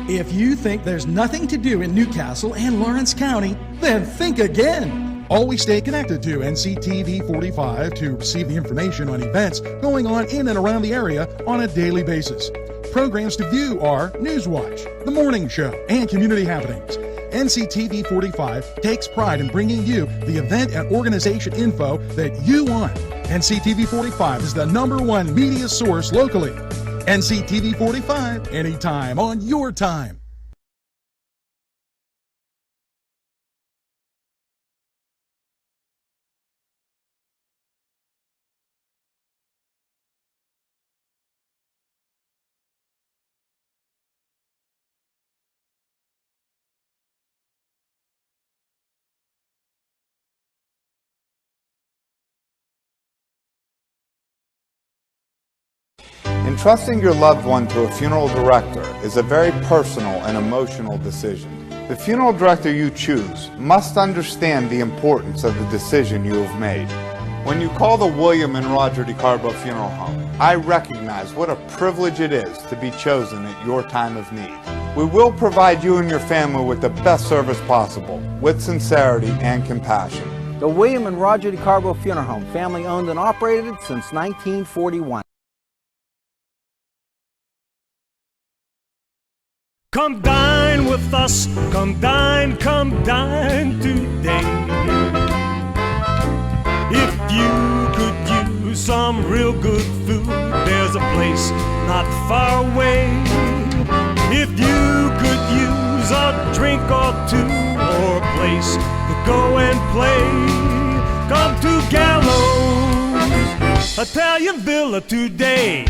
If you think there's nothing to do in Newcastle and Lawrence County, then think again. Always stay connected to Nctv45 to receive the information on events going on in and around the area on a daily basis. Programs to view are Newswatch, The Morning Show, and Community Happenings. Nctv45 takes pride in bringing you the event and organization info that you want. Nctv45 is the #1 media source locally. Nctv45, anytime on your time. Entrusting your loved one to a funeral director is a very personal and emotional decision. The funeral director you choose must understand the importance of the decision you have made. When you call the William and Roger DeCarbo Funeral Home, I recognize what a privilege it is to be chosen at your time of need. We will provide you and your family with the best service possible, with sincerity and compassion. The William and Roger DeCarbo Funeral Home, family owned and operated since 1941. Come dine with us, come dine today. If you could use some real good food, there's a place not far away. If you could use a drink or two, or a place to go and play, come to Gallows Italian Villa today.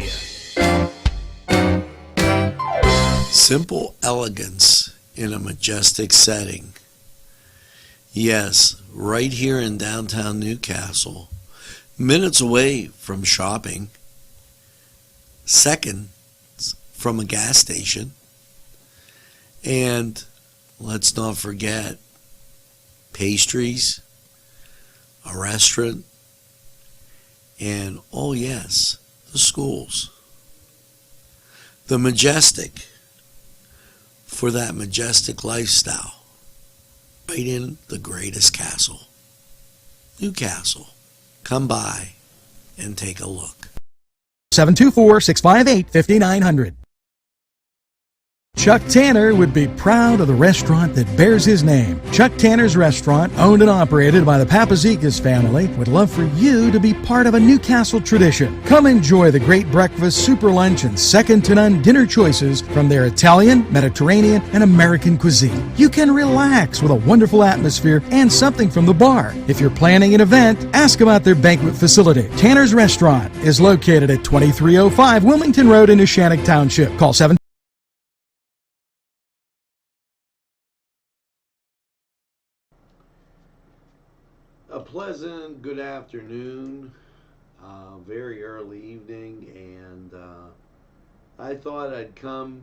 Simple elegance in a majestic setting. Yes, right here in downtown Newcastle, minutes away from shopping, seconds from a gas station, and let's not forget pastries, a restaurant, and oh yes, the schools. The majestic for that majestic lifestyle, right in the greatest castle, Newcastle. Come by and take a look. 724-658-5900. Chuck Tanner would be proud of the restaurant that bears his name. Chuck Tanner's Restaurant, owned and operated by the Papazikas family, would love for you to be part of a Newcastle tradition. Come enjoy the great breakfast, super lunch, and second-to-none dinner choices from their Italian, Mediterranean, and American cuisine. You can relax with a wonderful atmosphere and something from the bar. If you're planning an event, ask about their banquet facility. Tanner's Restaurant is located at 2305 Wilmington Road in Neshannock Township. Call 7. A pleasant good afternoon, very early evening, and I thought I'd come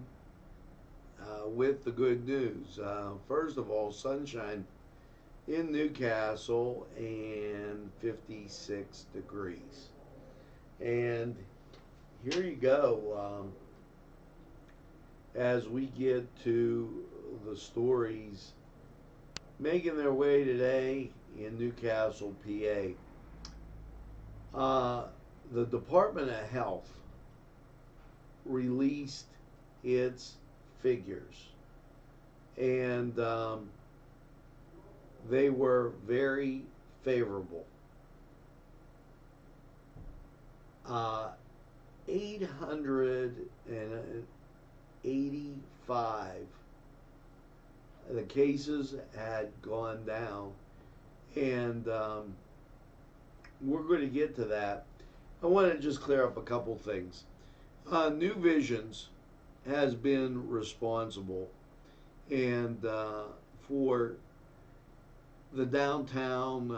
with the good news. First of all, sunshine in Newcastle and 56 degrees. And here you go, as we get to the stories making their way today in Newcastle, PA. The Department of Health released its figures, and they were very favorable. 885 the cases had gone down, and we're going to get to that. I want to just clear up a couple things. New Visions has been responsible and for the downtown,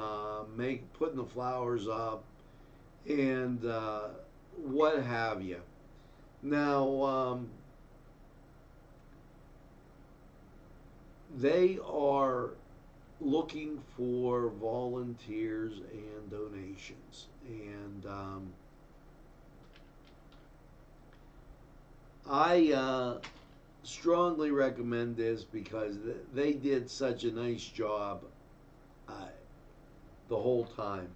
putting the flowers up and what have you. Now, they are looking for volunteers and donations, and I strongly recommend this because they did such a nice job the whole time.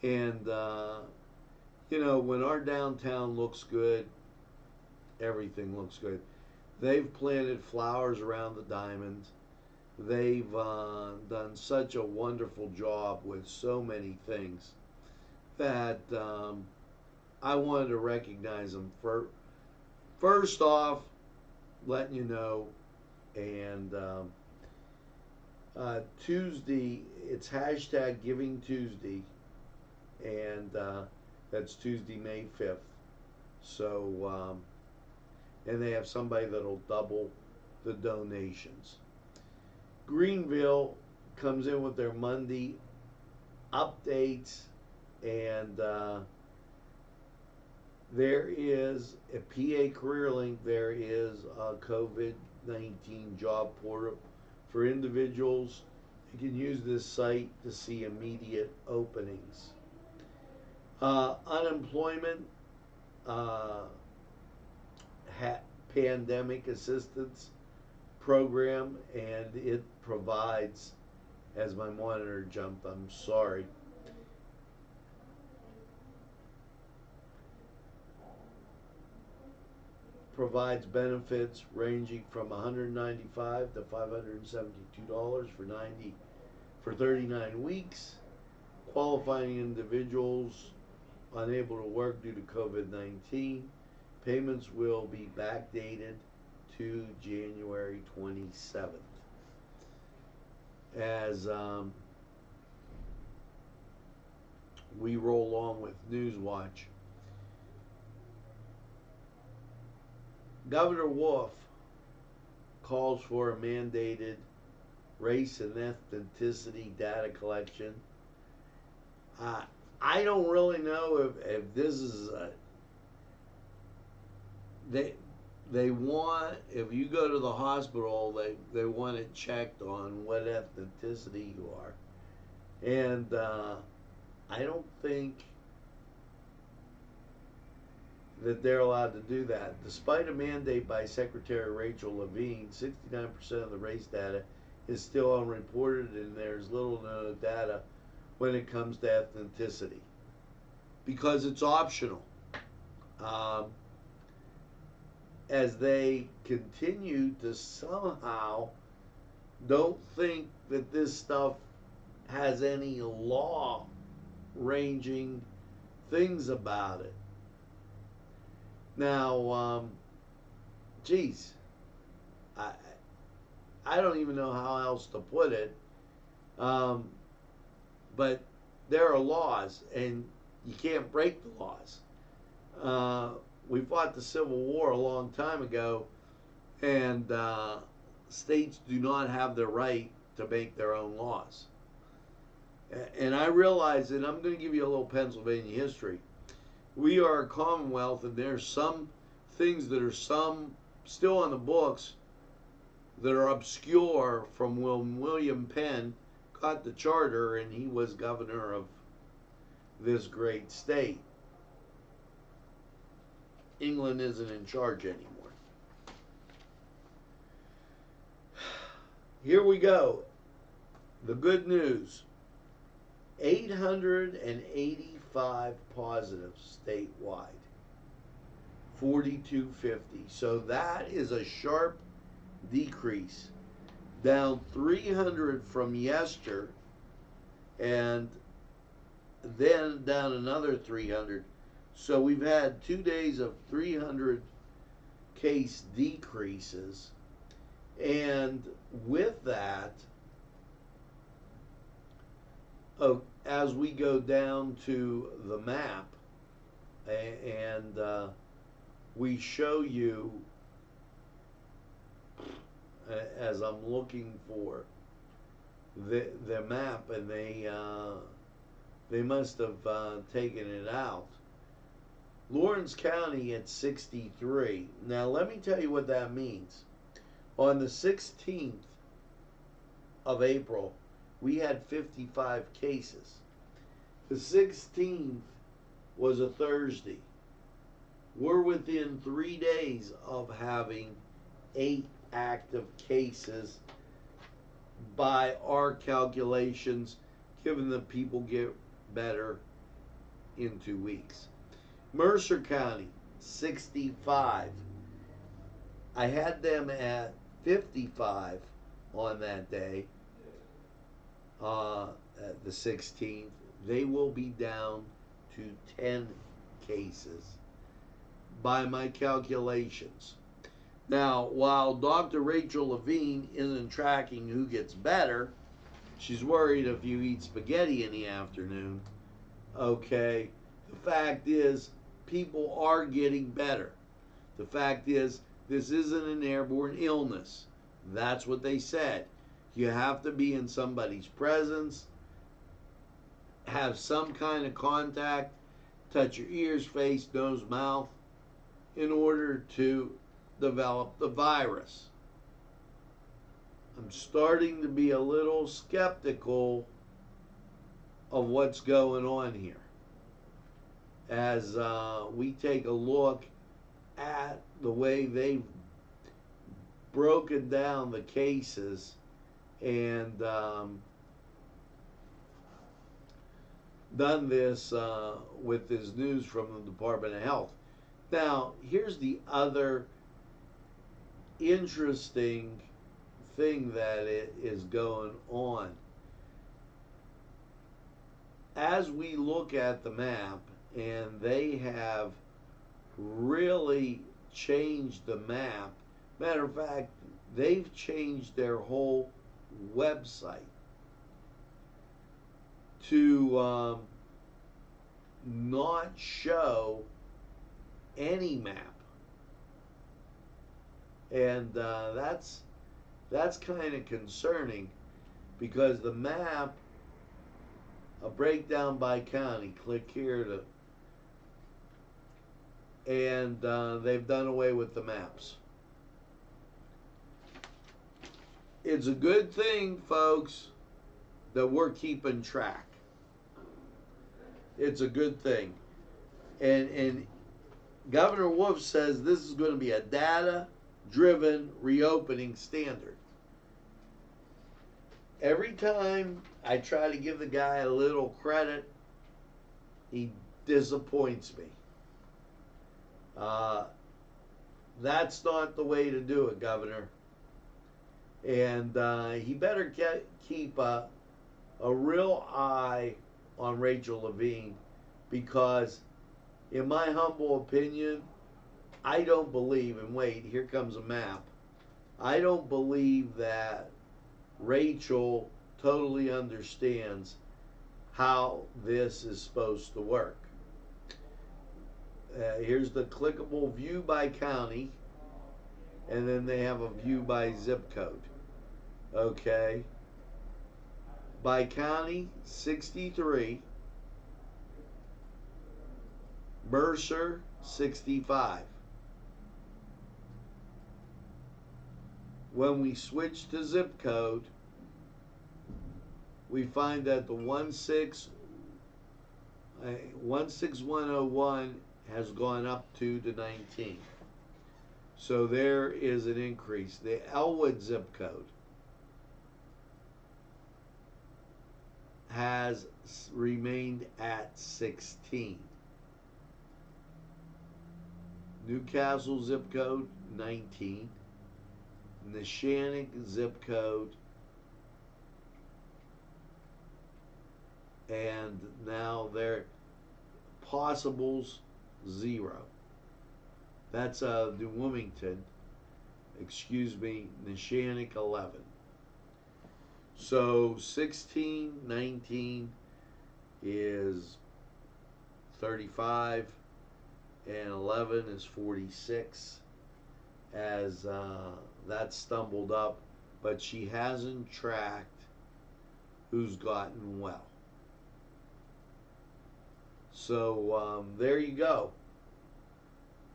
And, you know, when our downtown looks good, everything looks good. They've planted flowers around the diamond. They've done such a wonderful job with so many things that I wanted to recognize them for first off, letting you know. And Tuesday, it's hashtag Giving Tuesday, and that's Tuesday, May 5th. So, and they have somebody that'll double the donations. Greenville comes in with their Monday updates, and there is a PA Career Link. There is a COVID-19 job portal for individuals. You can use this site to see immediate openings. Unemployment, pandemic assistance program, and it provides, as my monitor jumped, I'm sorry. Provides benefits ranging from $195 to $572 for 39 weeks. Qualifying individuals unable to work due to COVID-19, payments will be backdated to January 27th. As we roll on with Newswatch, Governor Wolf calls for a mandated race and ethnicity data collection. I don't really know if this is they want, if you go to the hospital, they want it checked on what ethnicity you are. And I don't think that they're allowed to do that. Despite a mandate by Secretary Rachel Levine, 69% of the race data is still unreported, and there's little to no data when it comes to ethnicity because it's optional. As they continue to somehow don't think that this stuff has any law ranging things about it. Now, geez, I don't even know how else to put it, but there are laws, and you can't break the laws. We fought the Civil War a long time ago, and states do not have the right to make their own laws. And I realize, and I'm going to give you a little Pennsylvania history. We are a Commonwealth, and there's some things that are still on the books that are obscure from when William Penn got the charter and he was governor of this great state. England isn't in charge anymore. Here we go. The good news. 885 positives statewide. 4,250. So that is a sharp decrease. Down 300 from yesterday, and then down another 300. So we've had 2 days of 300 case decreases. And with that, as we go down to the map, and we show you, as I'm looking for the map, and they must have taken it out. Lawrence County at 63. Now let me tell you what that means. On the 16th of April, we had 55 cases. The 16th was a Thursday. We're within 3 days of having 8 active cases by our calculations, given that people get better in 2 weeks. Mercer County, 65. I had them at 55 on that day, at the 16th. They will be down to 10 cases by my calculations. Now, while Dr. Rachel Levine isn't tracking who gets better, she's worried if you eat spaghetti in the afternoon. Okay, the fact is, people are getting better. The fact is, this isn't an airborne illness. That's what they said. You have to be in somebody's presence, have some kind of contact, touch your ears, face, nose, mouth, in order to develop the virus. I'm starting to be a little skeptical of what's going on here as we take a look at the way they've broken down the cases and done this with this news from the Department of Health. Now, here's the other interesting thing that is going on. As we look at the map, and they have really changed the map. Matter of fact, they've changed their whole website to not show any map, and that's kind of concerning, because the map, a breakdown by county, click here to, and they've done away with the maps. It's a good thing, folks, that we're keeping track. It's a good thing. And Governor Wolf says this is going to be a data-driven reopening standard. Every time I try to give the guy a little credit, he disappoints me. That's not the way to do it, Governor. And he better keep a real eye on Rachel Levine, because in my humble opinion, I don't believe, and wait, here comes a map. I don't believe that Rachel totally understands how this is supposed to work. Here's the clickable view by county, and then they have a view by zip code. Okay. By county, 63. Mercer, 65. When we switch to zip code, we find that the 16101 has gone up to 19. So there is an increase. The Elwood zip code has remained at 16. Newcastle zip code, 19. Neshannock zip code, and now their possibles, 0. That's New Wilmington, Neshannock 11. So 16, 19 is 35, and 11 is 46, as that stumbled up, but she hasn't tracked who's gotten well. So there you go.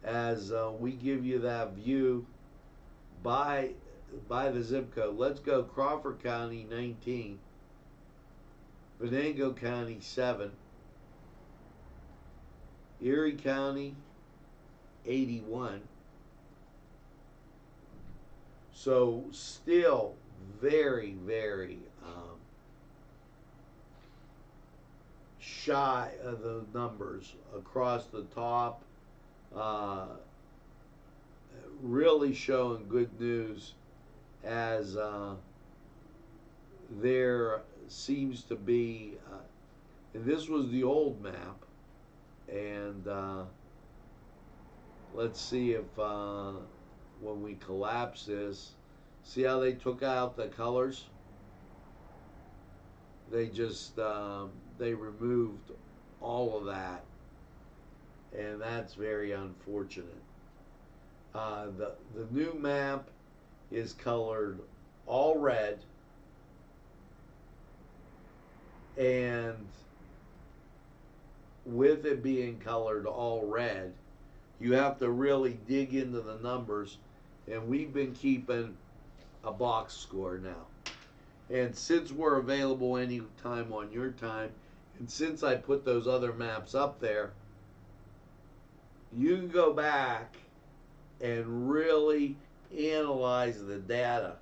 As we give you that view by the zip code. Let's go Crawford County, 19. Venango County, 7. Erie County, 81. So still very, very shy of the numbers across the top. Really showing good news as there seems to be, and this was the old map, and let's see if when we collapse this, see how they took out the colors? They just they removed all of that, and that's very unfortunate. The new map is colored all red, and with it being colored all red, you have to really dig into the numbers, and we've been keeping a box score now. And since we're available anytime on your time, and since I put those other maps up there, you can go back and really analyze the data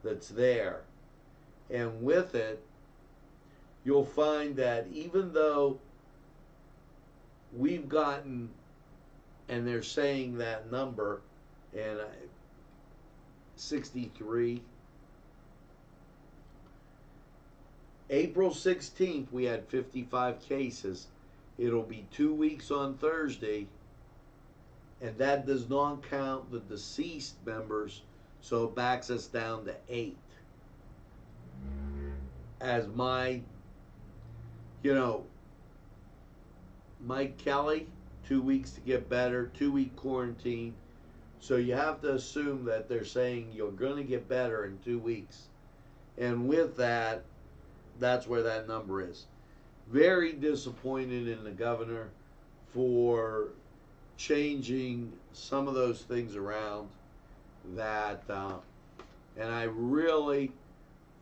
that's there. And with it, you'll find that even though we've gotten, and they're saying that number, and 63, April 16th, we had 55 cases. It'll be 2 weeks on Thursday, and that does not count the deceased members, so it backs us down to 8. As my, Mike Kelly, 2 weeks to get better, 2-week quarantine. So you have to assume that they're saying you're going to get better in 2 weeks. And with that, that's where that number is. Very disappointed in the governor for changing some of those things around that, and I really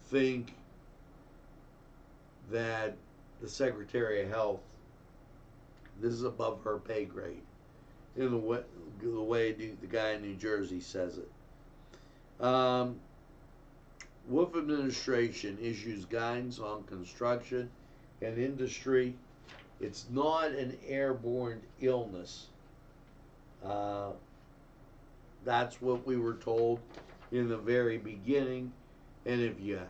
think that the Secretary of Health, this is above her pay grade in the way the guy in New Jersey says it. Wolf administration issues guidance on construction and industry. It's not an airborne illness. That's what we were told in the very beginning. And if you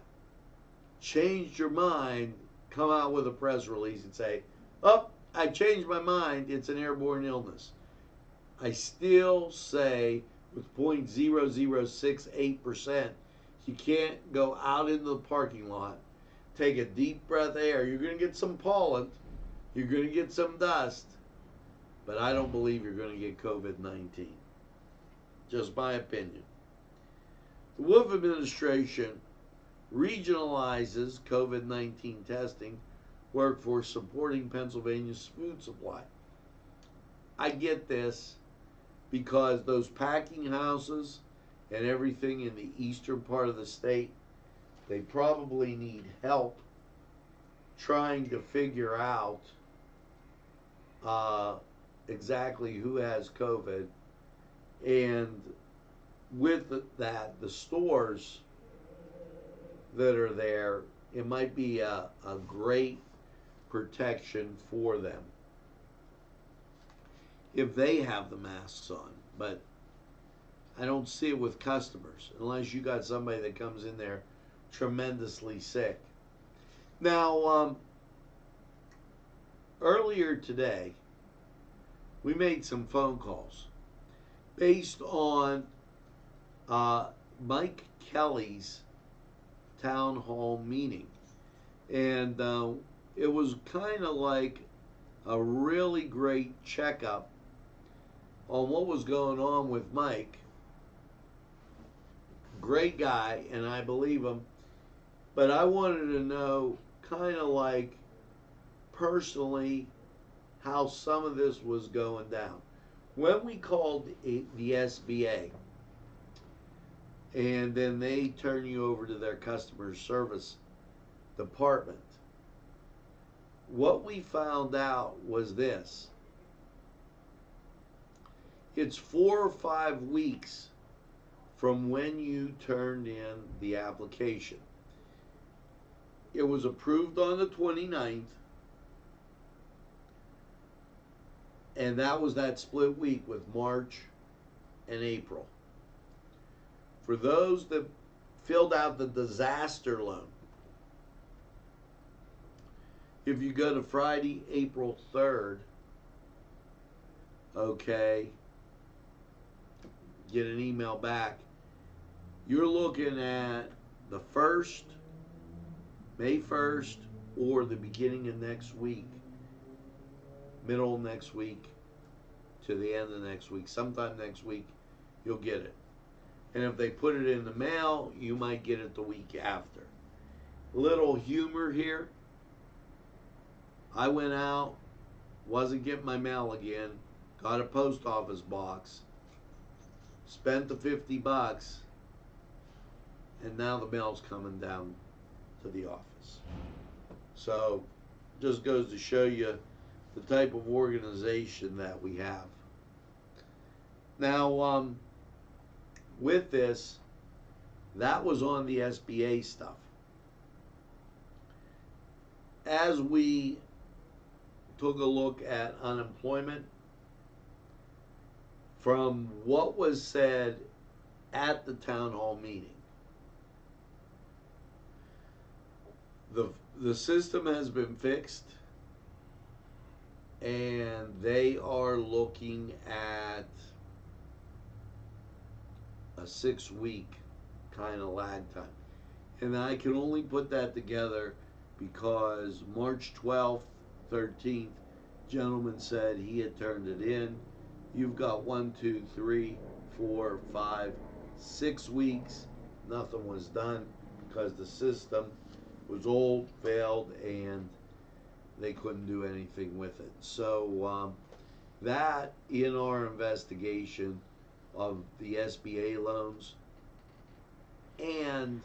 changed your mind, come out with a press release and say, "Oh, I changed my mind. It's an airborne illness." I still say with 0.0068%, you can't go out into the parking lot, take a deep breath of air. You're going to get some pollen. You're going to get some dust. But I don't believe you're going to get COVID-19. Just my opinion. The Wolf administration regionalizes COVID-19 testing workforce supporting Pennsylvania's food supply. I get this because those packing houses and everything in the eastern part of the state, they probably need help trying to figure out exactly who has COVID. And with that, the stores that are there, it might be a great protection for them if they have the masks on. But I don't see it with customers unless you got somebody that comes in there tremendously sick. Now, earlier today, we made some phone calls based on Mike Kelly's town hall meeting. And it was kind of like a really great checkup on what was going on with Mike. Great guy, and I believe him. But I wanted to know kind of like personally how some of this was going down. When we called the SBA, and then they turn you over to their customer service department, what we found out was this. It's 4 or 5 weeks from when you turned in the application. It was approved on the 29th, and that was that split week with March and April. For those that filled out the disaster loan, if you go to Friday, April 3rd, okay, get an email back, you're looking at the 1st, May 1st, or the beginning of next week, middle of next week to the end of next week. Sometime next week, you'll get it. And if they put it in the mail, you might get it the week after. Little humor here. I went out, wasn't getting my mail again, got a post office box, spent the $50, and now the mail's coming down to the office. So, just goes to show you the type of organization that we have. Now, with this, that was on the SBA stuff. As we took a look at unemployment, from what was said at the town hall meeting, the system has been fixed, and they are looking at a 6-week kind of lag time. And I can only put that together because March 12th, 13th, gentleman said he had turned it in. You've got 1, 2, 3, 4, 5, 6 weeks. Nothing was done because the system was old, failed, and they couldn't do anything with it. So that, in our investigation of the SBA loans and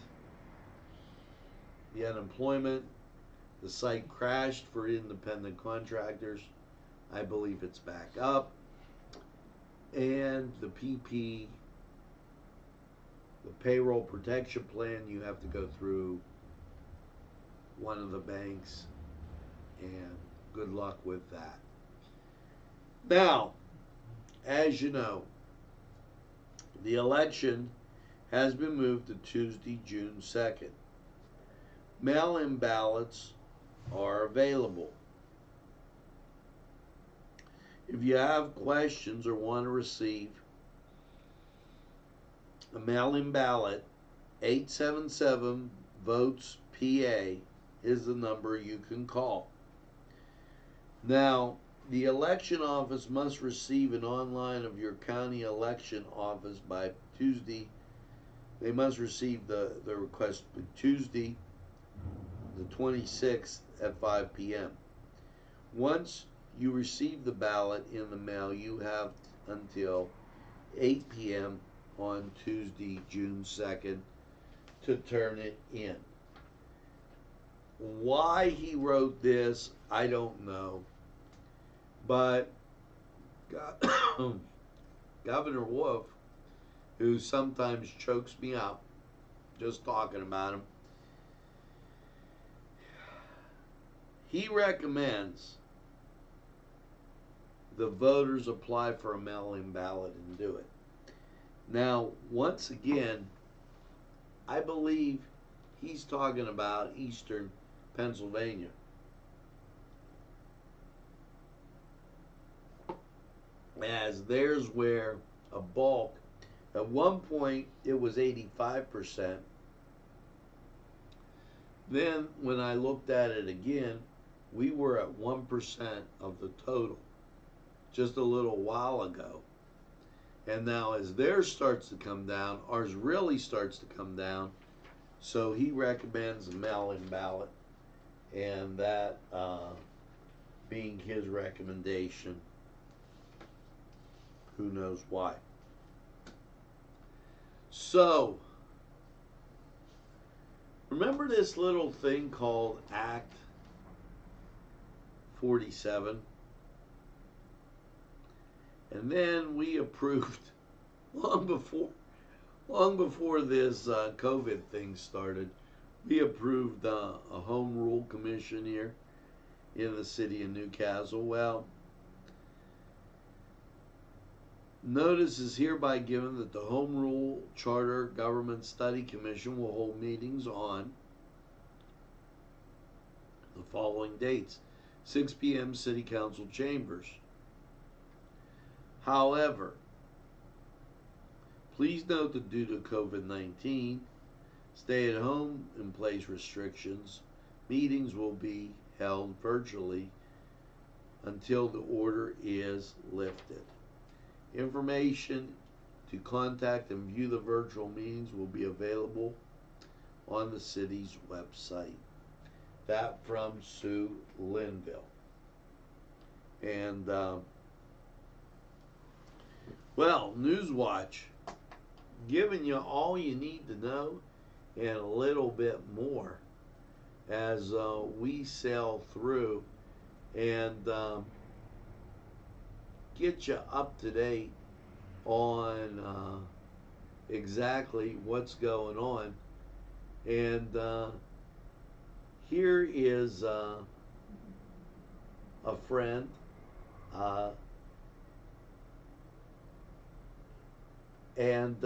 the unemployment, the site crashed for independent contractors. I believe it's back up. And the PP, the payroll protection plan, you have to go through one of the banks, and good luck with that. Now, as you know, the election has been moved to Tuesday, June 2nd. Mail-in ballots are available. If you have questions or want to receive a mail-in ballot, 877-VOTES-PA is the number you can call. Now, the election office must receive an online of your county election office by Tuesday. They must receive the request by Tuesday, the 26th at 5 p.m. Once you receive the ballot in the mail, you have until 8 p.m. on Tuesday, June 2nd, to turn it in. Why he wrote this, I don't know. But Governor Wolf, who sometimes chokes me up just talking about him, he recommends the voters apply for a mail-in ballot and do it. Now, once again, I believe he's talking about Eastern Pennsylvania. As there's where a bulk, at one point it was 85%. Then when I looked at it again, we were at 1% of the total just a little while ago. And now as theirs starts to come down, ours really starts to come down. So he recommends a mail-in ballot, and that being his recommendation, who knows why. So, remember this little thing called Act 47? And then we approved, long before Long before this COVID thing started, we approved a home rule commission here in the city of Newcastle. Well, notice is hereby given that the Home Rule Charter Government Study Commission will hold meetings on the following dates: 6 p.m. City Council Chambers. However, please note that due to COVID-19 stay-at-home in place restrictions, meetings will be held virtually until the order is lifted. Information to contact and view the virtual meetings will be available on the city's website. That from Sue Linville. And, well, Newswatch, giving you all you need to know and a little bit more as we sail through and get you up to date on exactly what's going on. And here is a friend, and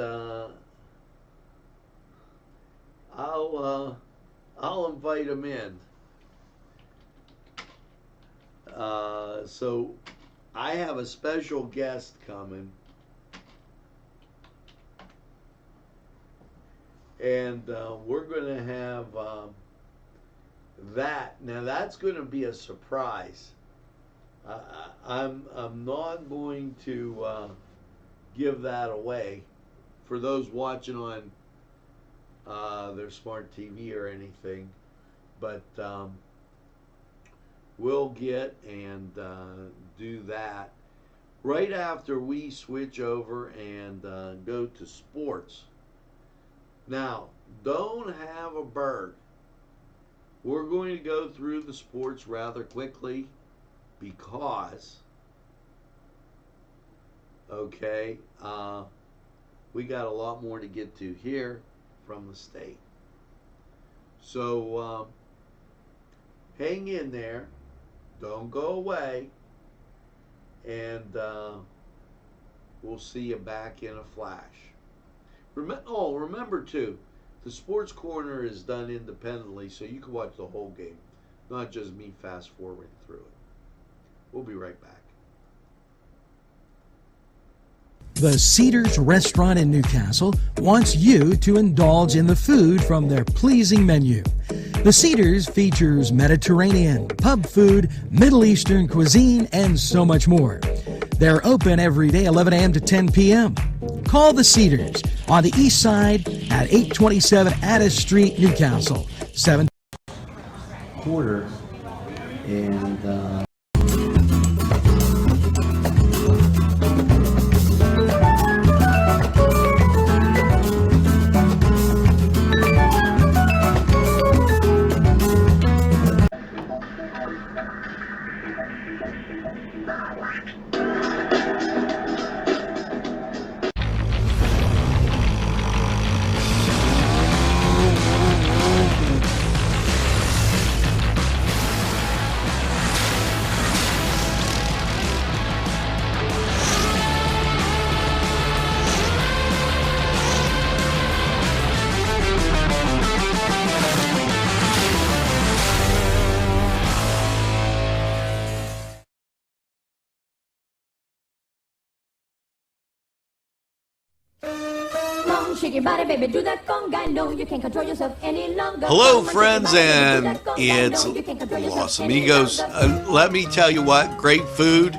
I'll invite him in. So I have a special guest coming, and we're going to have that. Now that's going to be a surprise. I'm not going to give that away for those watching on their smart TV or anything, but we'll get and do that right after we switch over and go to sports. Now, don't have a bird. We're going to go through the sports rather quickly because, okay, we got a lot more to get to here from the state. So hang in there, don't go away, and we'll see you back in a flash. Remember too, the Sports Corner is done independently, so you can watch the whole game, not just me fast forwarding through it. We'll be right back. The Cedars Restaurant in Newcastle wants you to indulge in the food from their pleasing menu. The Cedars features Mediterranean, pub food, Middle Eastern cuisine, and so much more. They're open every day, 11 a.m. to 10 p.m. Call the Cedars on the east side at 827 Addis Street, Newcastle. 7 quarter, and Shake your body, baby, do that conga. No, you can't control yourself any longer. hello, friends, and it's Los Amigos. Let me tell you what, great food.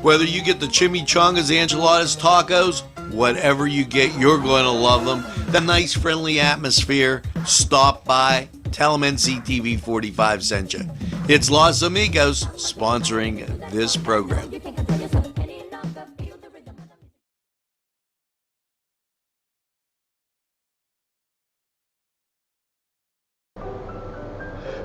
Whether you get the chimichangas, enchiladas, tacos, whatever you get, you're going to love them. The nice, friendly atmosphere. Stop by. Tell them Nctv45 sent you. It's Los Amigos sponsoring this program. You can't control yourself any longer. Feel the rhythm of the music.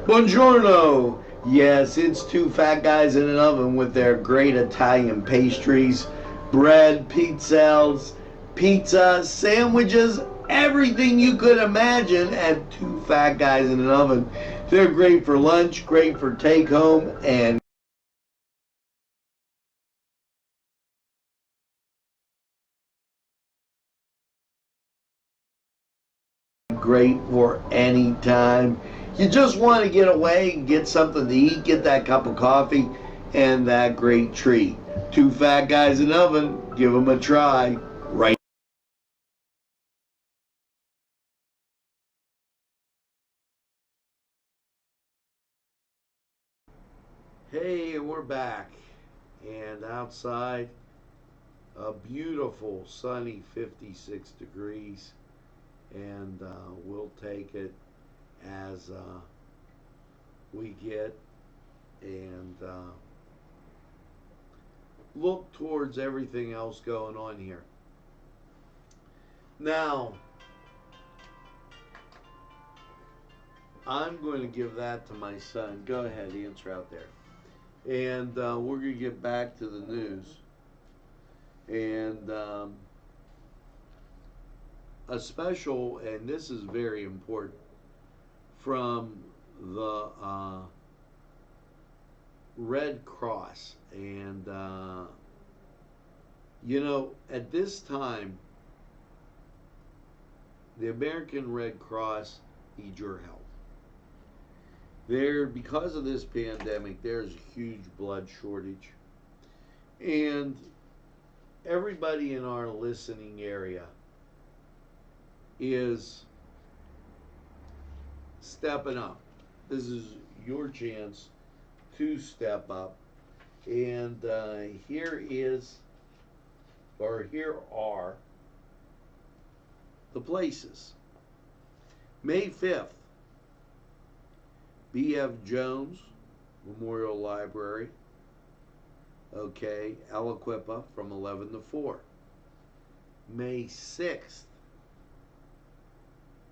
Buongiorno! Yes, it's two fat guys in an oven with their great Italian pastries, bread, pizzelles, pizza, sandwiches, everything you could imagine at Two Fat Guys in an Oven. They're great for lunch, great for take home, and great for any time. You just want to get away and get something to eat, get that cup of coffee, and that great treat. Two Fat Guys in an Oven, give them a try right. Hey, we're back, and outside a beautiful sunny 56 degrees, and we'll take it as we get, and look towards everything else going on here. Now, I'm going to give that to my son. Go ahead, answer out there. And we're going to get back to the news. And a special, and this is very important, from the Red Cross. And, you know, at this time, the American Red Cross needs your help. Because of this pandemic, there's a huge blood shortage. And everybody in our listening area is stepping up. This is your chance to step up. And here are the places. May 5th, B.F. Jones Memorial Library. Okay, Aliquippa from 11 to 4. May 6th,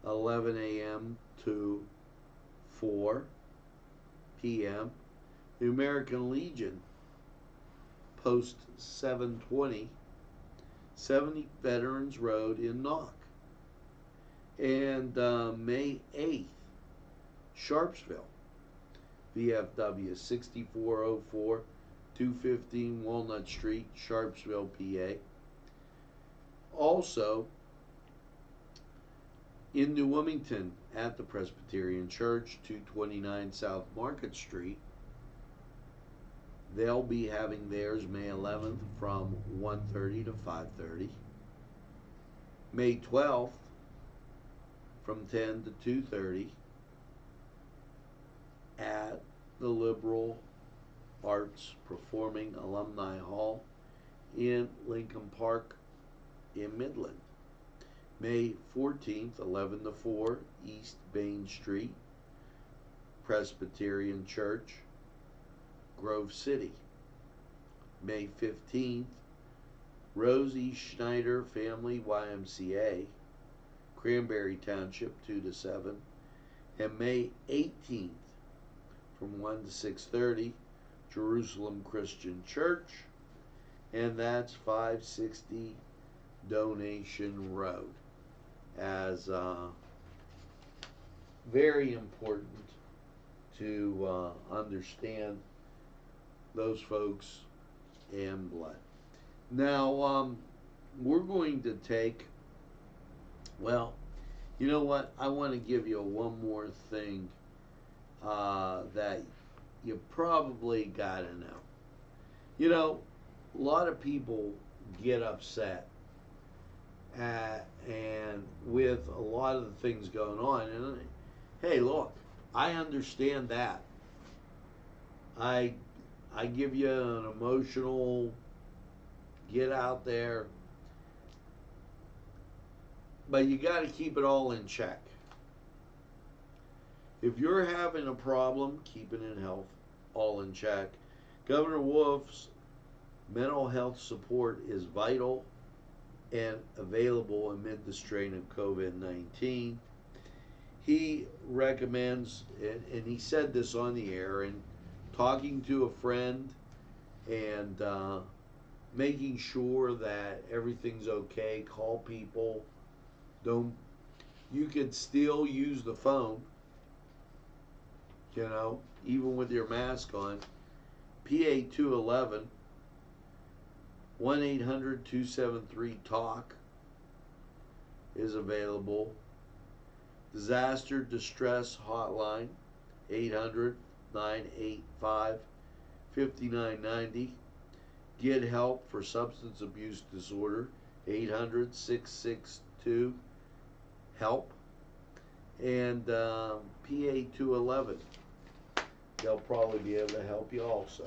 11 a.m. to 4 p.m. The American Legion, Post 720, 70 Veterans Road in Knock. And May 8th, Sharpsville, VFW 6404, 215 Walnut Street, Sharpsville, PA. Also, in New Wilmington at the Presbyterian Church, 229 South Market Street. They'll be having theirs May 11th from 1:30 to 5:30. May 12th from 10 to 2:30 at the Liberal Arts Performing Alumni Hall in Lincoln Park in Midland. May 14th, 11 to 4, East Main Street, Presbyterian Church, Grove City. May 15th, Rosie Schneider Family YMCA, Cranberry Township, 2 to 7. And May 18th, from 1 to 6:30, Jerusalem Christian Church, and that's 560 Donation Road. As very important to understand those folks and blood. Now, we're going to take, well, you know what? I want to give you one more thing that you probably got to know. You know, a lot of people get upset and with a lot of the things going on. And hey, look, I understand that. I give you an emotional get out there, but you got to keep it all in check. If you're having a problem keeping in health all in check, Governor Wolf's mental health support is vital and available amid the strain of COVID-19. He recommends, and he said this on the air, and talking to a friend and making sure that everything's okay. Call people. Don't. You can still use the phone. You know, even with your mask on. PA 211 1-800-273-TALK is available. Disaster Distress Hotline 800-985-5990. Get help for substance abuse disorder 800-662-HELP. And PA 211, they'll probably be able to help you also.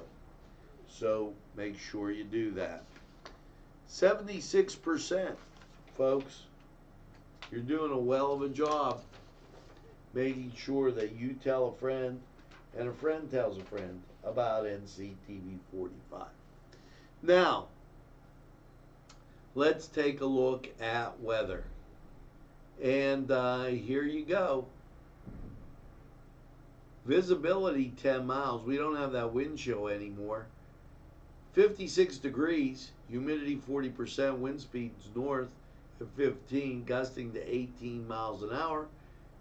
So make sure you do that. 76%, folks. You're doing a well of a job making sure that you tell a friend and a friend tells a friend about NCTV45. Now, let's take a look at weather. And here you go. Visibility 10 miles. We don't have that wind chill anymore. 56 degrees, humidity 40%, wind speeds north at 15, gusting to 18 miles an hour.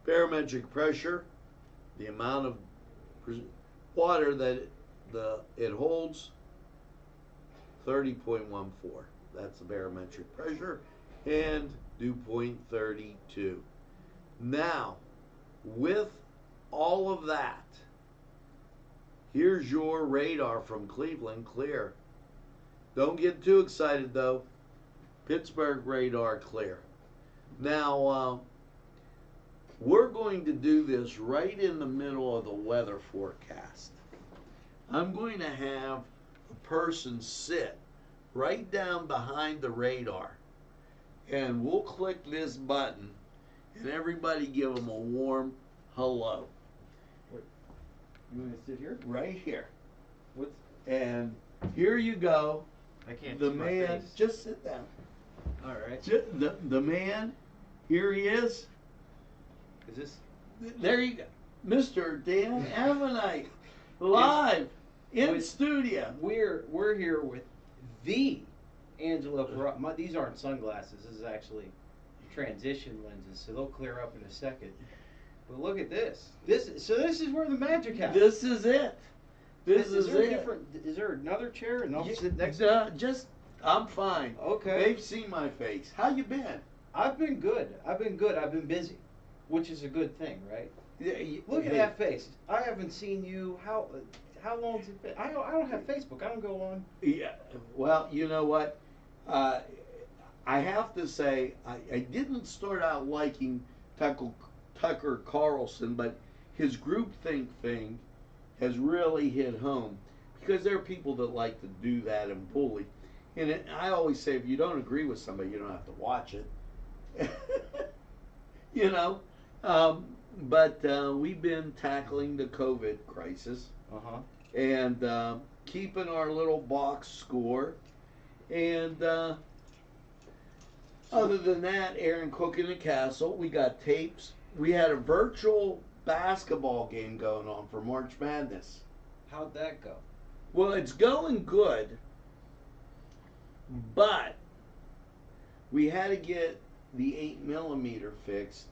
Barometric pressure, the amount of water that it holds, 30.14. That's the barometric pressure, and dew point 32. Now, with all of that, here's your radar from Cleveland, clear. Don't get too excited though. Pittsburgh radar clear. Now, we're going to do this right in the middle of the weather forecast. I'm going to have a person sit right down behind the radar, and we'll click this button, and everybody give them a warm hello. You want me to sit here? Right here. What's? And here you go. I can't The see my man, face. just sit down. All right. The man, here he is. Is this? There you go. Mr. Dan Ammonite, live in with- studio. We're here with the Angelo Perrotta. These aren't sunglasses. This is actually transition lenses, so they'll clear up in a second. But look at this. This is where the magic happens. This is it. This is there a it. different? Is there another chair? And I'll sit next. Just, I'm fine. Okay. They've seen my face. How you been? I've been good. I've been busy, which is a good thing, right? Look at Hey, that face. I haven't seen you. How long's it been? I don't have Facebook. I don't go on. Yeah. Well, you know what? I have to say, I didn't start out liking Tucker Carlson, but his groupthink thing has really hit home, because there are people that like to do that and bully. And I always say, if you don't agree with somebody, you don't have to watch it. You know? But we've been tackling the COVID crisis and keeping our little box score. And other than that, Aaron cooking the castle. We got tapes. We had a virtual basketball game going on for March Madness. How'd that go? Well, it's going good, but we had to get the 8mm fixed.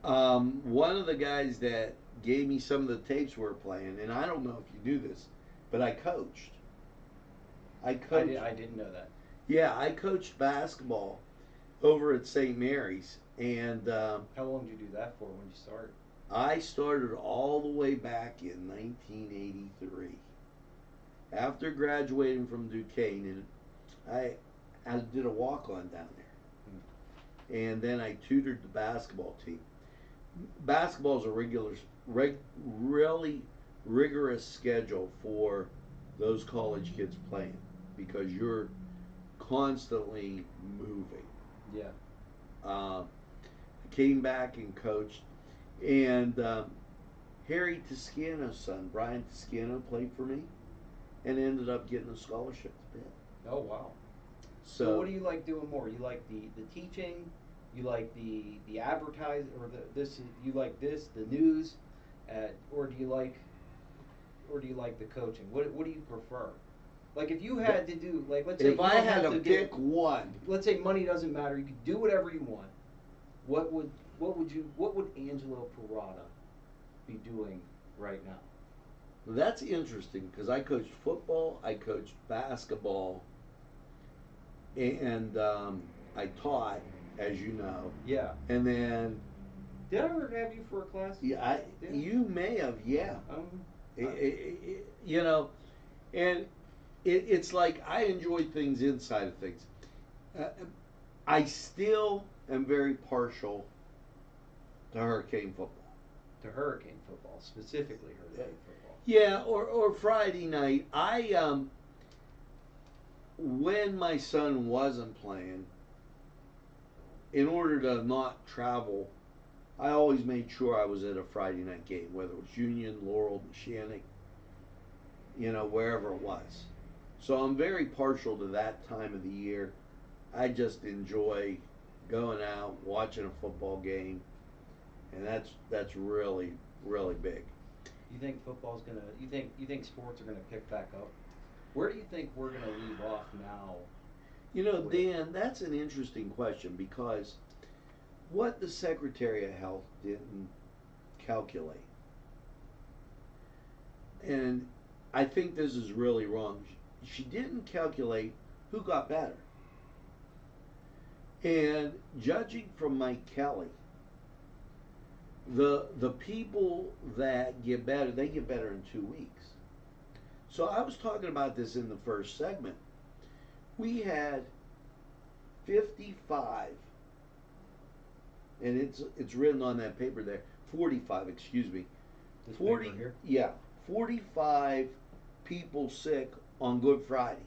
One of the guys that gave me some of the tapes we were playing, and I don't know if you knew this, but I coached. I didn't know that. Yeah, I coached basketball over at St. Mary's, and How long did you do that for when you started? I started all the way back in 1983. After graduating from Duquesne, and I did a walk-on down there. And then I tutored the basketball team. Basketball is a really rigorous schedule for those college kids playing, because you're constantly moving. Yeah. I came back and coached, and Harry Toscano's son, Brian Toscano, played for me and ended up getting a scholarship to Pitt. Oh, wow. So what do you like doing more? You like the teaching, you like the advertising, or you like the news, or do you like the coaching? What do you prefer? Like if you had to do, like let's say If you I don't had have to get, pick one, let's say money doesn't matter, you could do whatever you want. What would Angelo Perrotta be doing right now? that's interesting because I coached football, I coached basketball, and I taught, as you know. Yeah. And then, Did I ever have you for a class? yeah, Yeah. you may have, yeah. Um, You know, and it's like I enjoy things inside of things. I still am very partial to hurricane football. to hurricane football, specifically hurricane football. Yeah, or Friday night. When my son wasn't playing, in order to not travel, I always made sure I was at a Friday night game, whether it was Union, Laurel, Mechanic, wherever it was. So I'm very partial to that time of the year. I just enjoy going out, watching a football game, and that's really, really big. You think football's gonna? You think sports are gonna pick back up? Where do you think we're gonna leave off now? Dan, that's an interesting question because what the Secretary of Health didn't calculate, and I think this is really wrong. She didn't calculate who got better. And judging from Mike Kelly, the people that get better, they get better in 2 weeks. So I was talking about this in the first segment. We had 55, and it's written on that paper there, 45, excuse me. This 40, paper here? yeah, 45 people sick on Good Friday.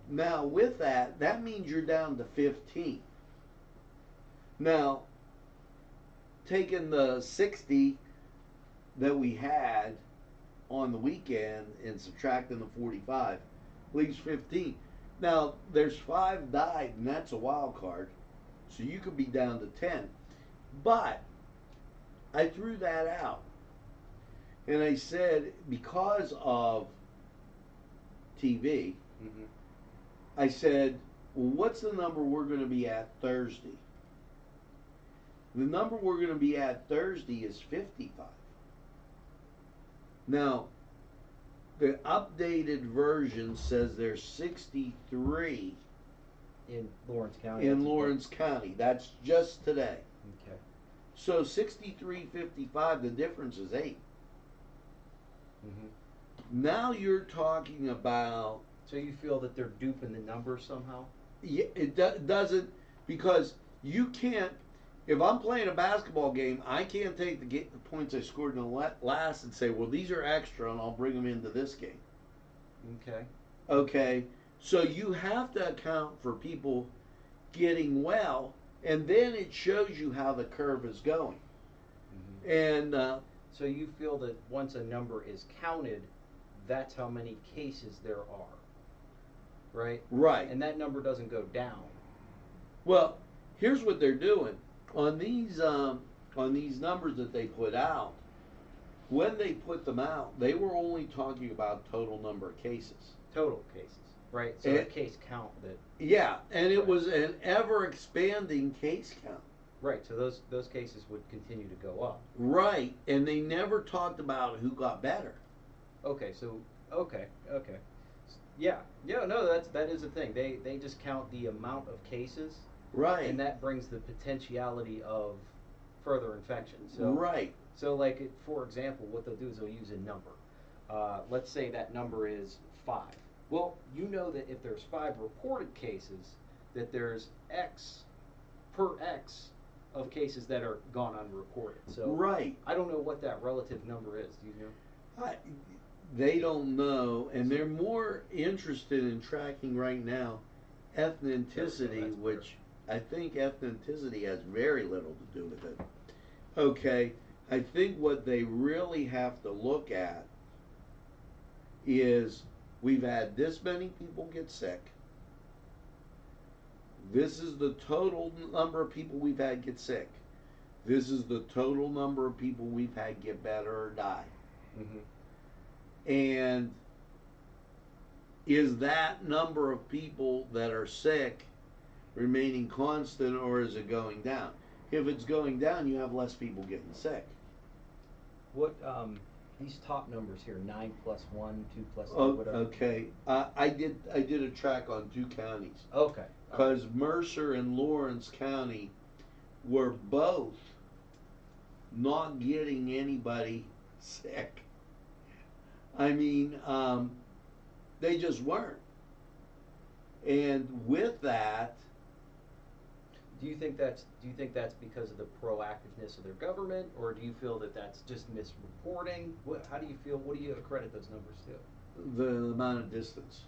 Now with that means you're down to 15. Now, taking the 60 that we had on the weekend and subtracting the 45 leaves 15. Now, there's 5 died, and that's a wild card, so you could be down to 10. But I threw that out, and I said because of TV, Mm-hmm. I said, well, what's the number we're going to be at Thursday? The number we're going to be at Thursday is 55. Now, the updated version says there's 63 In Lawrence County. in Lawrence County. That's just today. Okay. So 63-55, the difference is 8. Mm-hmm. Now you're talking about, So you feel that they're duping the numbers somehow? yeah, it doesn't, because you can't, if I'm playing a basketball game, I can't take the points I scored in the last and say, well, these are extra and I'll bring them into this game. Okay. Okay, so you have to account for people getting well, and then it shows you how the curve is going. Mm-hmm. And So you feel that once a number is counted, that's how many cases there are, right? right. And that number doesn't go down. Well, here's what they're doing on these numbers that they put out. When they put them out, they were only talking about total number of cases. Total cases, right? So And- a case count that. Yeah, and it Right. was an ever expanding case count. Right. So those cases would continue to go up. Right, and they never talked about who got better. Okay. So okay. Yeah. Yeah. No, that is a thing. They just count the amount of cases, Right. and that brings the potentiality of further infection. So right. So, like, for example, what they'll do is they'll use a number. Let's say that number is 5. Well, you know that if there's 5 reported cases, that there's X per X of cases that are gone unreported. So, Right. I don't know what that relative number is. Do you know? They don't know, and they're more interested in tracking right now ethnicity, That's which I think ethnicity has very little to do with it. Okay, I think what they really have to look at is we've had this many people get sick. This is the total number of people we've had get sick. This is the total number of people we've had get better or die. Mm-hmm. And is that number of people that are sick remaining constant, or is it going down? If it's going down, you have less people getting sick. What these top numbers here, 9 plus 1, 2 plus 2, Oh, whatever. okay. I did a track on 2 counties. Okay. Because Mercer and Lawrence County were both not getting anybody sick. I mean, they just weren't. And with that, Do you think that's because of the proactiveness of their government, or do you feel that that's just misreporting? How do you feel? What do you accredit those numbers to? the amount of distance.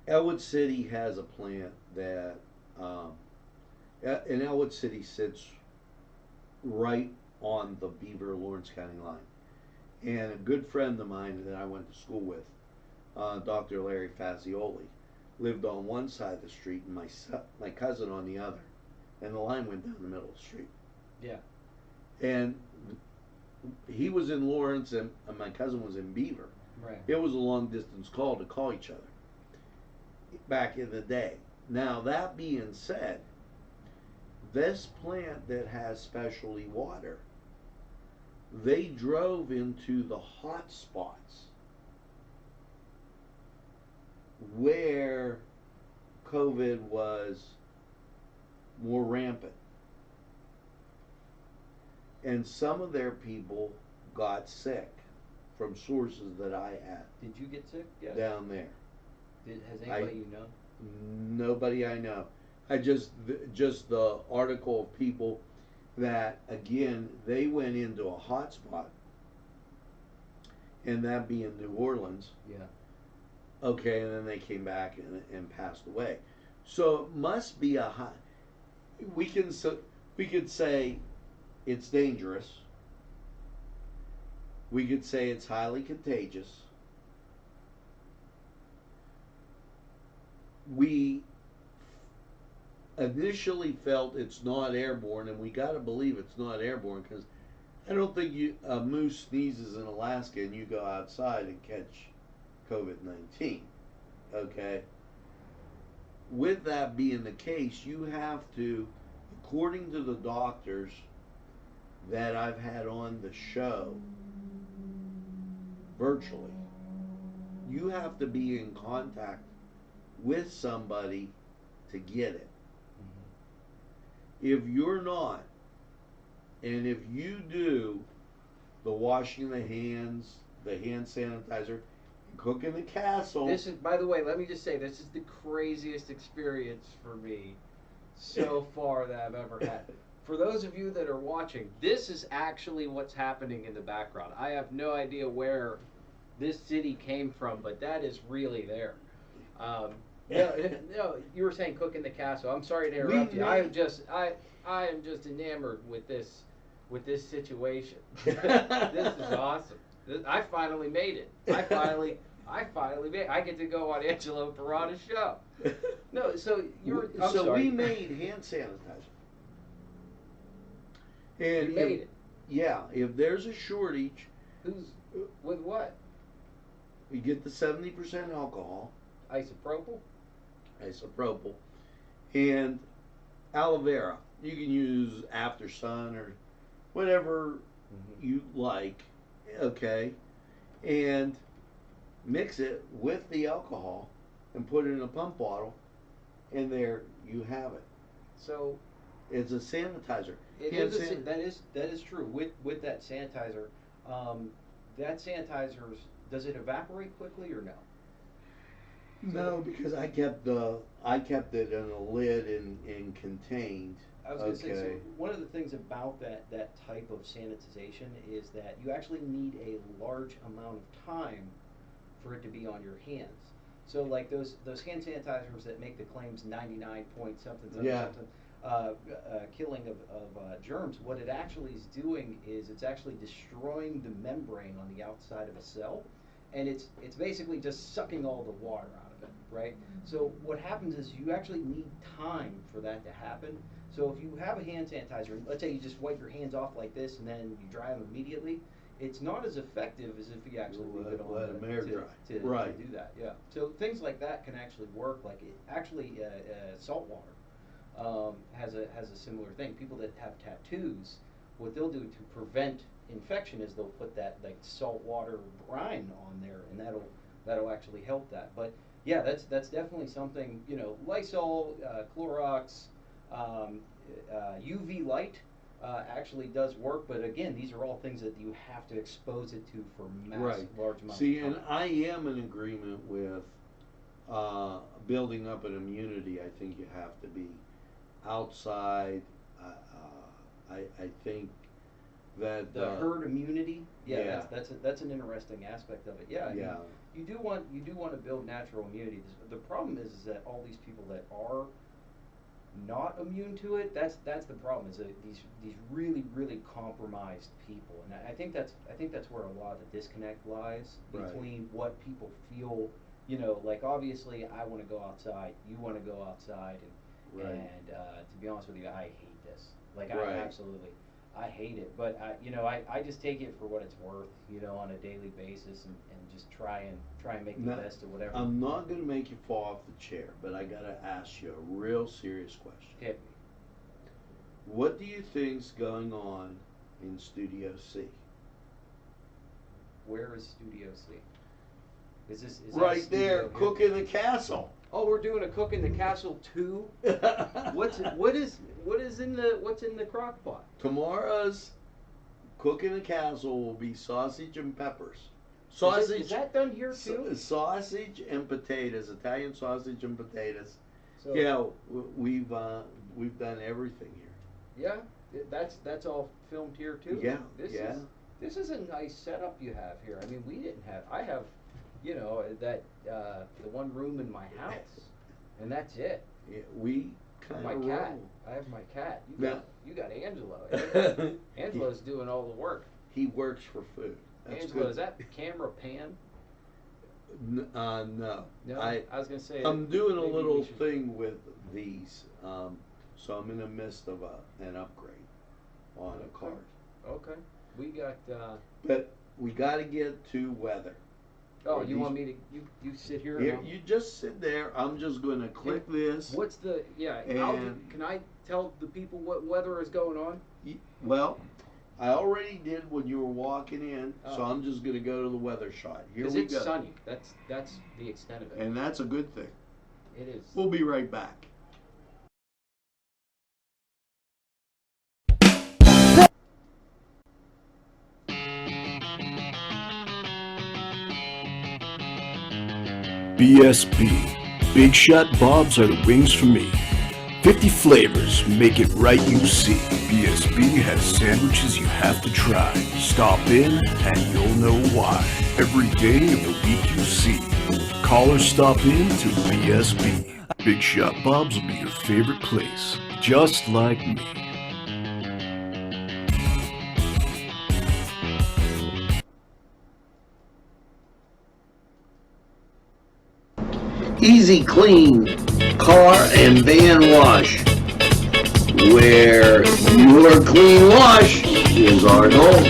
Elwood City has a plant that, and Elwood City sits right on the Beaver Lawrence County line. And a good friend of mine that I went to school with, Dr. Larry Fazioli, lived on one side of the street and my cousin on the other. And the line went down the middle of the street. Yeah. And he was in Lawrence and my cousin was in Beaver. Right. It was a long distance call to call each other back in the day. Now, that being said, this plant that has specialty water, they drove into the hot spots where COVID was more rampant. And some of their people got sick from sources that I had. Did you get sick? Yes. Down there. Has anybody you know? Nobody I know. I just the article of people that, again, they went into a hot spot, and that being New Orleans. Yeah. Okay, and then they came back and passed away. So it must be a high. We could say it's dangerous. We could say it's highly contagious. We initially felt it's not airborne, and we got to believe it's not airborne because I don't think a moose sneezes in Alaska and you go outside and catch COVID-19. Okay? With that being the case, you have to, according to the doctors that I've had on the show virtually, you have to be in contact with somebody to get it. If you're not, and if you do the washing the hands, the hand sanitizer, cooking the castle. This is, by the way, let me just say, this is the craziest experience for me so far that I've ever had. For those of you that are watching, this is actually what's happening in the background. I have no idea where this city came from, but that is really there. No, you were saying cooking the castle. I'm sorry to interrupt you. I am just enamored with this situation. This is awesome. I finally made it. I finally made it. I get to go on Angelo Perrotta's show. No, so I'm sorry. We made hand sanitizer. And you made it. Yeah, if there's a shortage, With what? we get the 70% alcohol. Isopropyl? Isopropyl, and aloe vera. You can use After Sun or whatever you like, okay, and mix it with the alcohol and put it in a pump bottle, and there you have it. So it's a sanitizer. That is true. With that sanitizer, does it evaporate quickly or no? No, because I kept it in a lid and contained. I was going to say, so one of the things about that type of sanitization is that you actually need a large amount of time for it to be on your hands. So like those hand sanitizers that make the claims 99 point something killing of germs, what it actually is doing is it's actually destroying the membrane on the outside of a cell, and it's basically just sucking all the water out of it, right? So what happens is you actually need time for that to happen. So if you have a hand sanitizer, let's say you just wipe your hands off like this and then you dry them immediately, it's not as effective as if you actually leave it on Let 'em air dry. to Right. do that. Yeah. So things like that can actually work. Like salt water has a similar thing. People that have tattoos, what they'll do to prevent infection is they'll put that like salt water brine on there, and that'll actually help that. But yeah, that's definitely something. You know, Lysol, Clorox, UV light. Actually does work, but again, these are all things that you have to expose it to for large amounts See, of time. and I am in agreement with building up an immunity. I think you have to be outside. I think that The herd immunity, yeah. that's an interesting aspect of it. Yeah, I mean, Yeah. you do want to build natural immunity. The problem is that all these people that are not immune to it, that's the problem. Is that these really compromised people, and I think that's where a lot of the disconnect lies between what people feel. You know, like obviously I want to go outside, you want to go outside, and to be honest with you, I hate this. Like I hate it. But I just take it for what it's worth. You know, on a daily basis, and just try and make the best of whatever. I'm not going to make you fall off the chair, but I got to ask you a real serious question. Hit me. What do you think's going on in Studio C? Where is Studio C? Is right that there, here? Cook in the Castle. Oh, we're doing a Cook in the Castle 2? What's in the crock pot? Tomorrow's Cook in the Castle will be sausage and peppers. Is that done here too? Sausage and potatoes, Italian sausage and potatoes. So, Yeah, we've done everything here. Yeah, that's all filmed here too. Yeah, This is a nice setup you have here. I mean, I have, that the one room in my house, and that's it. Yeah, we kind My of cat. roll. I have my cat. Yeah. You got Angelo. Angelo's doing all the work. He works for food. That's Angelo, good. is that camera pan? No. No, I was gonna say. I'm doing a maybe little we should- thing with these, so I'm in the midst of an upgrade on a card. Okay. We got. But we got to get to weather. Oh, you want me to? You sit here. Here, you just sit there. I'm just going to click this. What's the? Yeah. Can I tell the people what weather is going on? Well, I already did when you were walking in, so Oh. I'm just going to go to the weather shot. Here Because we it's go. sunny. That's the extent of it. And that's a good thing. It is. We'll be right back. BSB. Big Shot Bobs are the wings for me. 50 flavors, make it right you see. BSB has sandwiches you have to try. Stop in and you'll know why. Every day of the week you see. Call or stop in to BSB. Big Shot Bobs will be your favorite place. Just like me. Easy Clean Car and Van Wash, where your clean wash is our goal.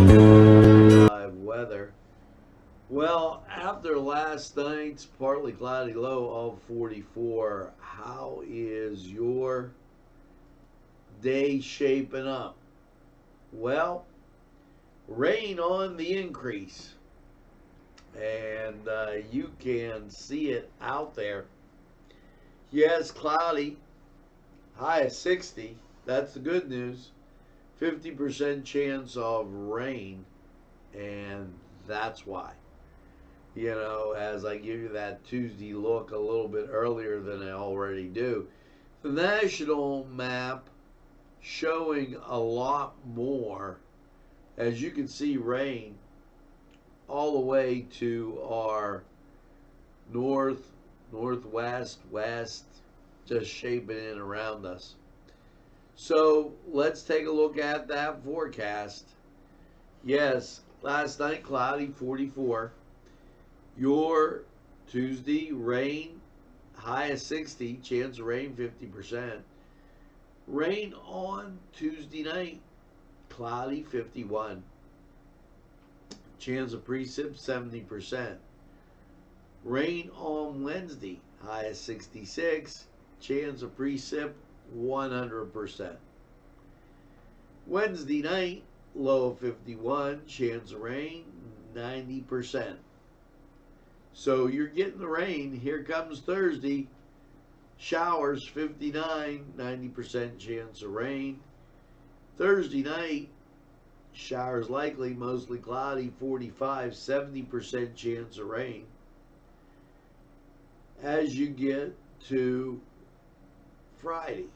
Live weather. Well, after last night's partly cloudy low of 44, how is your day shaping up? Well, rain on the increase, and you can see it out there. Yes, cloudy, high of 60. That's the good news. 50% chance of rain, and that's why. You know, as I give you that Tuesday look a little bit earlier than I already do, the national map showing a lot more. As you can see, rain all the way to our north, northwest, west, just shaping in around us. So let's take a look at that forecast. Yes, last night cloudy, 44. Your Tuesday, rain, high of 60, chance of rain 50%. Rain on Tuesday night, cloudy, 51. Chance of precip 70%. Rain on Wednesday, high of 66, chance of precip 100%. Wednesday night, low of 51, chance of rain 90%. So you're getting the rain. Here comes Thursday. Showers 59, 90% chance of rain. Thursday night, showers likely, mostly cloudy, 45, 70% chance of rain. As you get to Friday,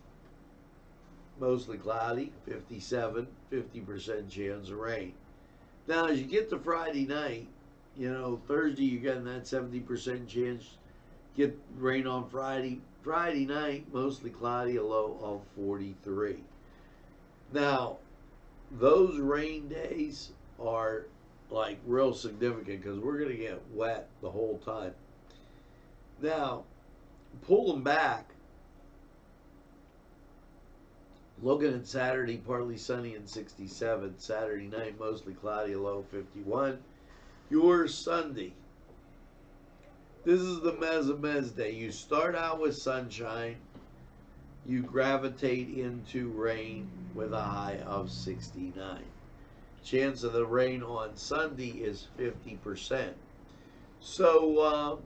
mostly cloudy, 57, 50% chance of rain. Now, as you get to Friday night, Thursday you're getting that 70% chance. Get rain on Friday. Friday night, mostly cloudy, a low of 43. Now, those rain days are like real significant because we're going to get wet the whole time. Now, pull them back. Looking at Saturday, partly sunny and 67. Saturday night, mostly cloudy, a low 51. Your Sunday. This is the Mez day. You start out with sunshine. You gravitate into rain with a high of 69. Chance of the rain on Sunday is 50%. So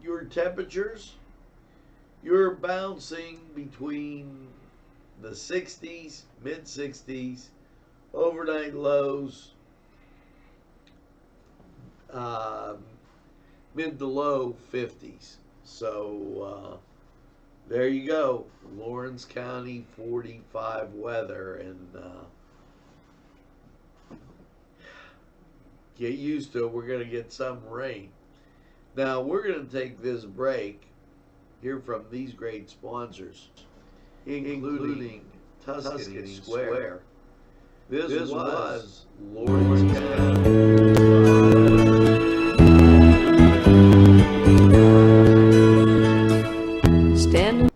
your temperatures, you're bouncing between the 60s, mid 60s, overnight lows, mid to low 50s. So there you go, Lawrence County 45 weather, and get used to it. We're going to get some rain. Now we're going to take this break, hear from these great sponsors, including Tuscany Square. This was Lawrence County. Stand.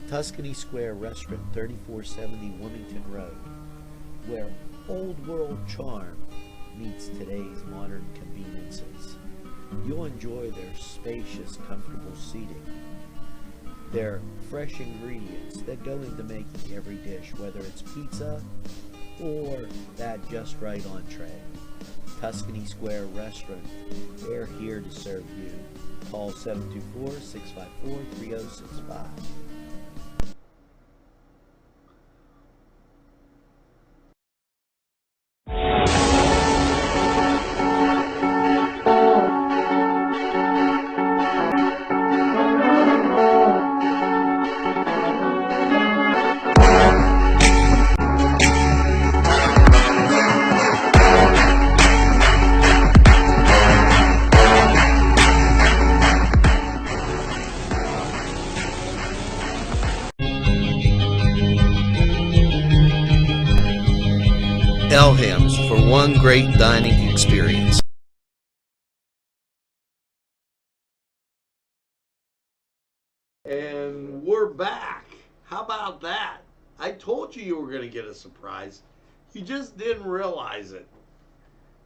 Tuscany Square Restaurant, 3470 Wilmington Road, where old world charm meets today's modern conveniences. You'll enjoy their spacious, comfortable seating, their fresh ingredients that go into making every dish, whether it's pizza or that just right entree. Tuscany Square Restaurant, they're here to serve you. Call 724-654-3065. Elham's for one great dining experience. And we're back. How about that? I told you were going to get a surprise. You just didn't realize it.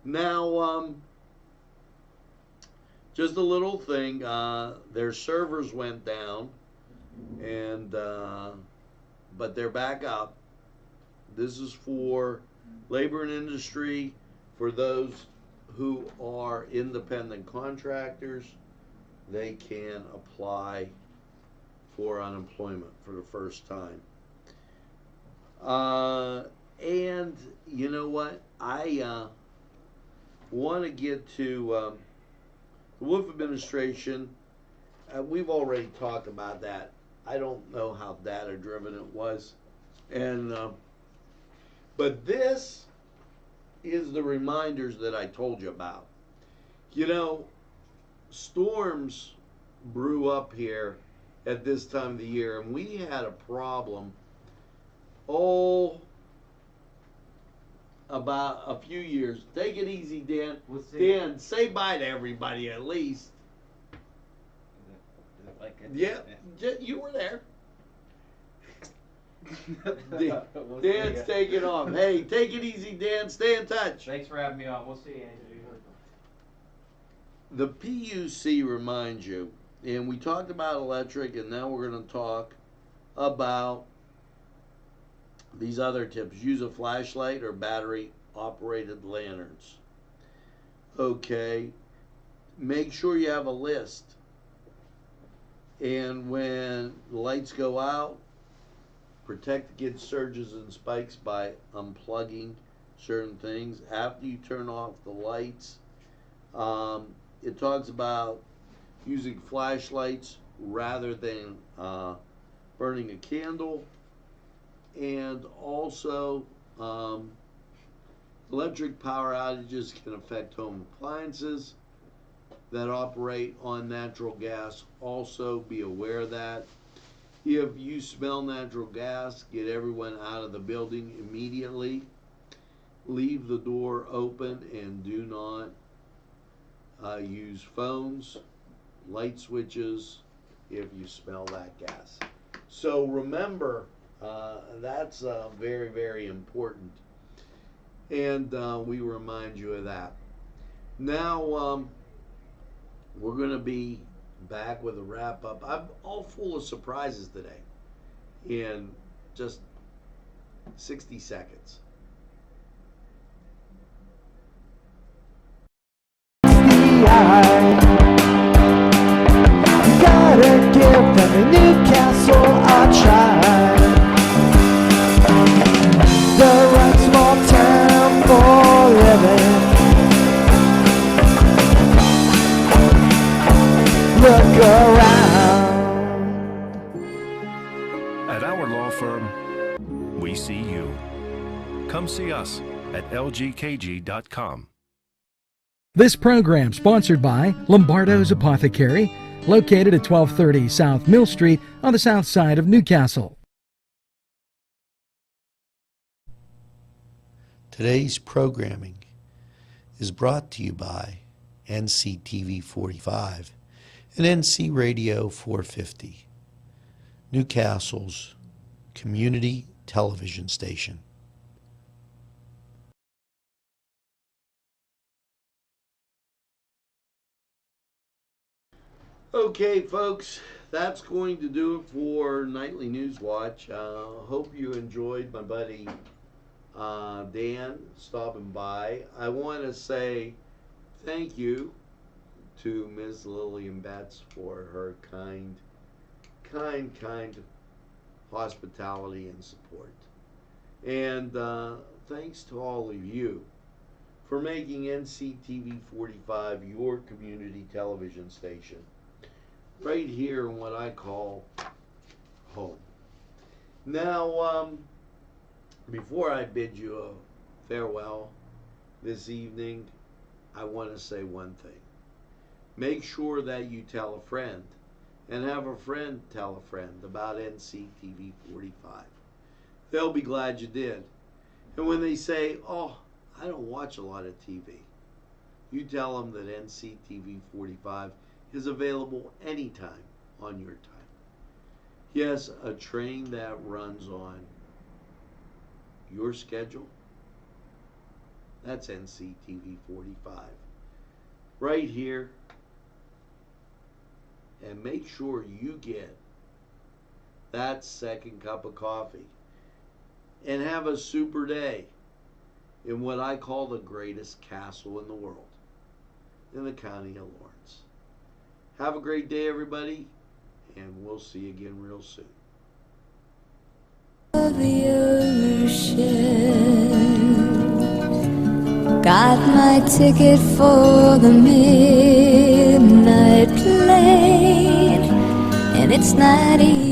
Now, just a little thing. Their servers went down, and but they're back up. This is for labor and industry, for those who are independent contractors. They can apply for unemployment for the first time. And you know what? I want to get to the Wolf administration. We've already talked about that. I don't know how data driven it was. And but this is the reminders that I told you about. storms brew up here at this time of the year, and we had a problem about a few years. Take it easy, Dan. Dan, say bye to everybody at least. Yeah, you were there. Dan's taking off. Hey, take it easy, Dan. Stay in touch. Thanks for having me on. We'll see you, Andrew. The PUC reminds you, and we talked about electric, and now we're going to talk about these other tips. Use a flashlight or battery operated lanterns. Okay. Make sure you have a list. And when the lights go out, protect against surges and spikes by unplugging certain things. After you turn off the lights, it talks about using flashlights rather than burning a candle. And also, electric power outages can affect home appliances that operate on natural gas. Also, be aware of that. If you smell natural gas, get everyone out of the building immediately. Leave the door open and do not use phones, light switches if you smell that gas. So remember, that's very, very important. And we remind you of that. Now, we're going to be back with a wrap up. I'm all full of surprises today in just 60 seconds. Gotta give them a Newcastle a try. The right small town for living. Look around. At our law firm, we see you. Come see us at lgkg.com. This program sponsored by Lombardo's Apothecary, located at 1230 South Mill Street on the south side of Newcastle. Today's programming is brought to you by Nctv45 and NC Radio 450, Newcastle's community television station. Okay, folks, that's going to do it for Nightly News Watch. Hope you enjoyed my buddy Dan stopping by. I want to say thank you to Ms. Lillian Betts for her kind hospitality and support. And thanks to all of you for making Nctv45 your community television station, right here in what I call home. Now, before I bid you a farewell this evening, I want to say one thing. Make sure that you tell a friend, and have a friend tell a friend about Nctv45. They'll be glad you did. And when they say, oh, I don't watch a lot of TV, you tell them that Nctv45 is available anytime on your time. Yes, a train that runs on your schedule, that's Nctv45. Right here. And make sure you get that second cup of coffee and have a super day in what I call the greatest castle in the world, in the county of Lawrence. Have a great day, everybody, and we'll see you again real soon. The ocean. Got my ticket for the midnight plane, and it's not easy.